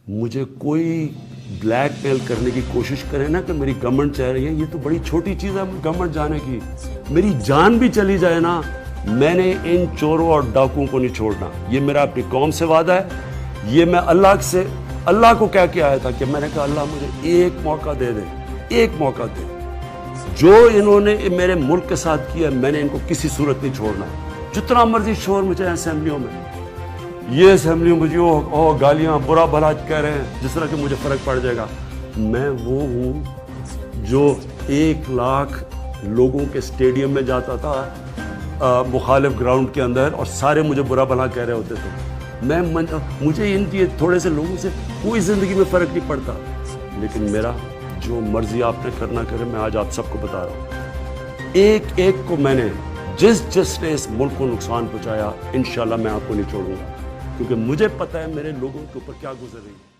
मुझे कोई ब्लैकमेल करने की कोशिश करे ना कि मेरी गवर्नमेंट चाह रही है, ये तो बड़ी छोटी चीज़ है गवर्नमेंट जाने की। मेरी जान भी चली जाए ना, मैंने इन चोरों और डाकुओं को नहीं छोड़ना। ये मेरा अपनी कौम से वादा है। ये मैं अल्लाह को कह के आया था कि मैंने कहा अल्लाह मुझे एक मौका दे दे, एक मौका दे। जो इन्होंने मेरे मुल्क के साथ किया, मैंने इनको किसी सूरत नहीं छोड़ना। जितना मर्जी शोर मुझे असेंबलियों में, ये असेंबलियों में मुझे गालियां बुरा भला कह रहे हैं, जिस तरह कि मुझे फ़र्क पड़ जाएगा। मैं वो हूँ जो 1 लाख लोगों के स्टेडियम में जाता था मुखालिफ ग्राउंड के अंदर, और सारे मुझे बुरा भला कह रहे होते थे। मुझे इनके थोड़े से लोगों से कोई ज़िंदगी में फ़र्क नहीं पड़ता, लेकिन मेरा जो मर्जी आपने करना करे, मैं आज आप सबको बता रहा हूँ। एक एक को मैंने जिसने इस मुल्क को नुकसान पहुँचाया, इंशाल्लाह मैं आपको नहीं छोड़ूंगा, क्योंकि मुझे पता है मेरे लोगों के ऊपर क्या गुजर रही है।